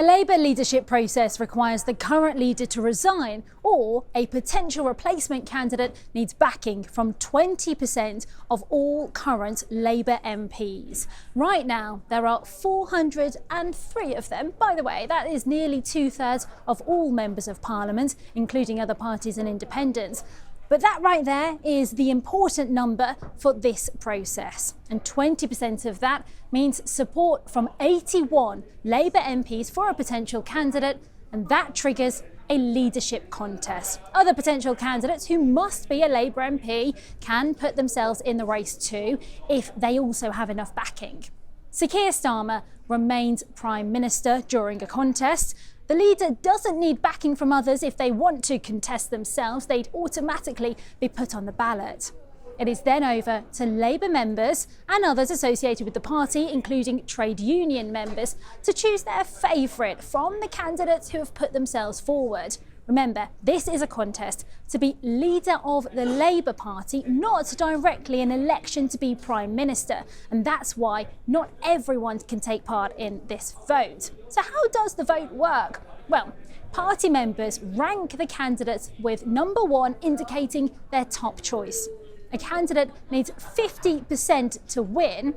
A Labour leadership process requires the current leader to resign, or a potential replacement candidate needs backing from 20% of all current Labour MPs. Right now, there are 403 of them. By the way, that is nearly 2/3 of all members of Parliament, including other parties and independents. But that right there is the important number for this process. And 20% of that means support from 81 Labour MPs for a potential candidate, and that triggers a leadership contest. Other potential candidates who must be a Labour MP can put themselves in the race too if they also have enough backing. So Keir Starmer remains Prime Minister during a contest. The leader doesn't need backing from others if they want to contest themselves. They'd automatically be put on the ballot. It is then over to Labour members and others associated with the party, including trade union members, to choose their favourite from the candidates who have put themselves forward. Remember, this is a contest to be leader of the Labour Party, not directly an election to be Prime Minister. And that's why not everyone can take part in this vote. So how does the vote work? Well, party members rank the candidates with number 1 indicating their top choice. A candidate needs 50% to win.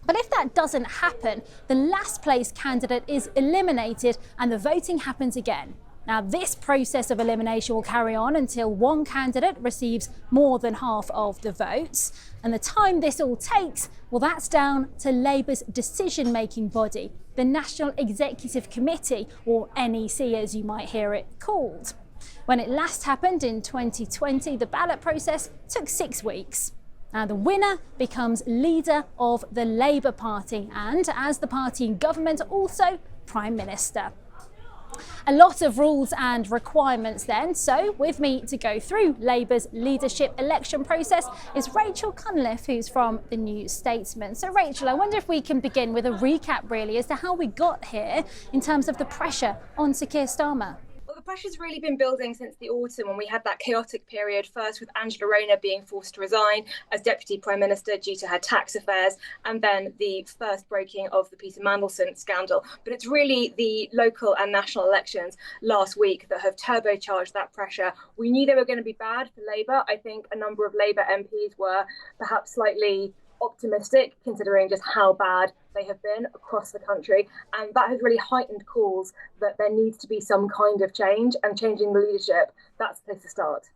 But if that doesn't happen, the last place candidate is eliminated and the voting happens again. Now, this process of elimination will carry on until one candidate receives more than half of the votes. And the time this all takes, well, that's down to Labour's decision-making body, the National Executive Committee, or NEC as you might hear it called. When it last happened in 2020, the ballot process took 6 weeks. Now, the winner becomes leader of the Labour Party and, as the party in government, also Prime Minister. A lot of rules and requirements then, so with me to go through Labour's leadership election process is Rachel Cunliffe, who's from the New Statesman. So Rachel, I wonder if we can begin with a recap really as to how we got here in terms of the pressure on Sir Keir Starmer. Well, the pressure's really been building since the autumn when we had that chaotic period, first with Angela Rayner being forced to resign as Deputy Prime Minister due to her tax affairs, and then the first breaking of the Peter Mandelson scandal. But it's really the local and national elections last week that have turbocharged that pressure. We knew they were going to be bad for Labour. I think a number of Labour MPs were perhaps slightly optimistic considering just how bad they have been across the country, and that has really heightened calls that there needs to be some kind of change, and changing the leadership, that's the place to start.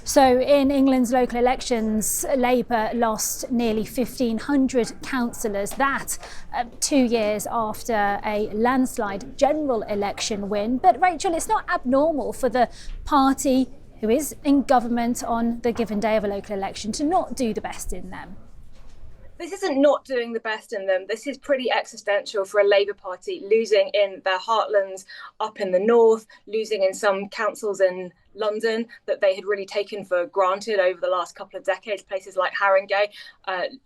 So in England's local elections, Labour lost nearly 1,500 councillors, that 2 years after a landslide general election win. But Rachel, it's not abnormal for the party who is in government on the given day of a local election to not do the best in them. This isn't not doing the best in them. This is pretty existential for a Labour Party, losing in their heartlands up in the north, losing in some councils in London that they had really taken for granted over the last couple of decades, places like Haringey,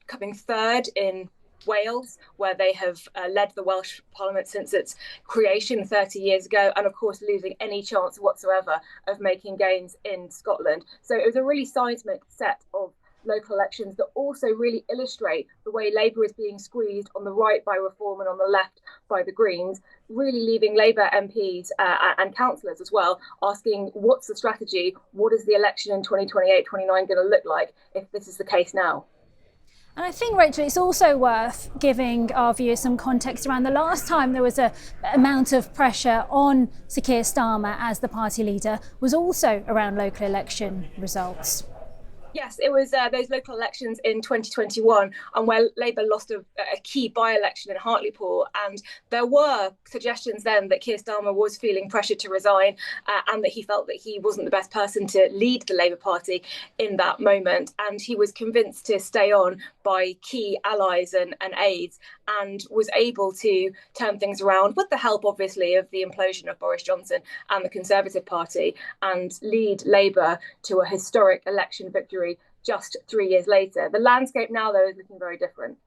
coming third in Wales, where they have led the Welsh Parliament since its creation 30 years ago, and of course losing any chance whatsoever of making gains in Scotland. So it was a really seismic set of local elections that also really illustrate the way Labour is being squeezed on the right by Reform and on the left by the Greens, really leaving Labour MPs and councillors as well asking, what's the strategy? What is the election in 2028-29 going to look like if this is the case now? And I think, Rachel, it's also worth giving our viewers some context around the last time there was an amount of pressure on Sir Keir Starmer as the party leader was also around local election results. Yes, it was those local elections in 2021, and where Labour lost a key by-election in Hartlepool, and there were suggestions then that Keir Starmer was feeling pressured to resign and that he felt that he wasn't the best person to lead the Labour Party in that moment, and he was convinced to stay on by key allies and aides, and was able to turn things around with the help, obviously, of the implosion of Boris Johnson and the Conservative Party, and lead Labour to a historic election victory just 3 years later. The landscape now, though, is looking very different.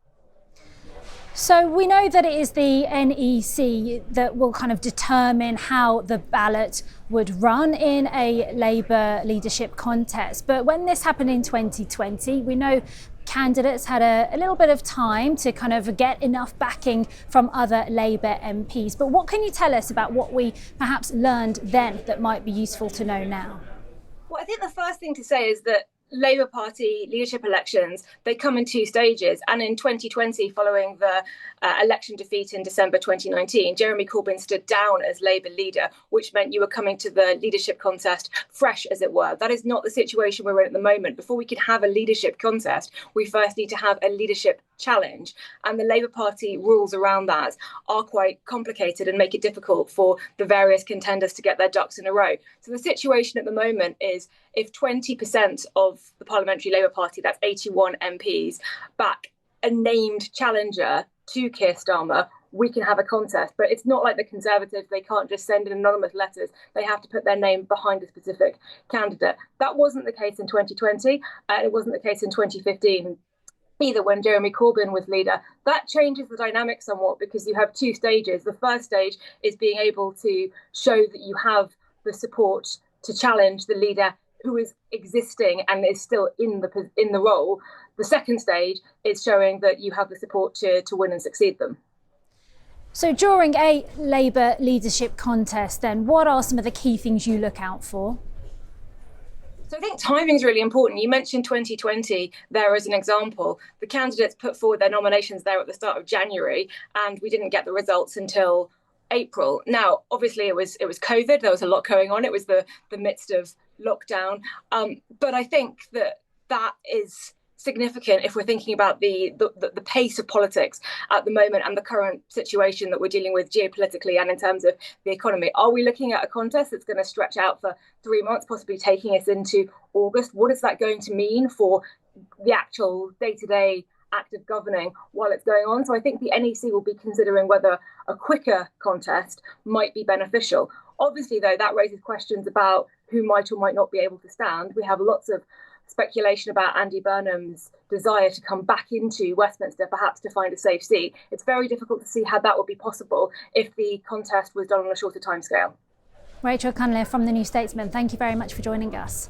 So we know that it is the NEC that will kind of determine how the ballot would run in a Labour leadership contest. But when this happened in 2020, we know candidates had a little bit of time to kind of get enough backing from other Labour MPs. But what can you tell us about what we perhaps learned then that might be useful to know now? Well, I think the first thing to say is that Labour Party leadership elections, they come in two stages. And in 2020, following the election defeat in December 2019, Jeremy Corbyn stood down as Labour leader, which meant you were coming to the leadership contest fresh, as it were. That is not the situation we're in at the moment. Before we can have a leadership contest, we first need to have a leadership challenge. And the Labour Party rules around that are quite complicated and make it difficult for the various contenders to get their ducks in a row. So the situation at the moment is if 20% of the Parliamentary Labour Party, that's 81 MPs, back a named challenger to Keir Starmer, we can have a contest. But it's not like the Conservatives. They can't just send in anonymous letters. They have to put their name behind a specific candidate. That wasn't the case in 2020. It wasn't the case in 2015. Either when Jeremy Corbyn was leader. That changes the dynamic somewhat because you have two stages. The first stage is being able to show that you have the support to challenge the leader who is existing and is still in the role. The second stage is showing that you have the support to win and succeed them. So during a Labour leadership contest, then, what are some of the key things you look out for? So I think timing is really important. You mentioned 2020 there as an example. The candidates put forward their nominations there at the start of January, and we didn't get the results until April. Now, obviously, it was COVID. There was a lot going on. It was the midst of lockdown. But I think that is significant if we're thinking about the pace of politics at the moment and the current situation that we're dealing with geopolitically and in terms of the economy. Are we looking at a contest that's going to stretch out for 3 months, possibly taking us into August? What is that going to mean for the actual day-to-day act of governing while it's going on? So I think the NEC will be considering whether a quicker contest might be beneficial. Obviously, though, that raises questions about who might or might not be able to stand. We have lots of speculation about Andy Burnham's desire to come back into Westminster, perhaps to find a safe seat. It's very difficult to see how that would be possible if the contest was done on a shorter timescale. Rachel Cunliffe from the New Statesman, thank you very much for joining us.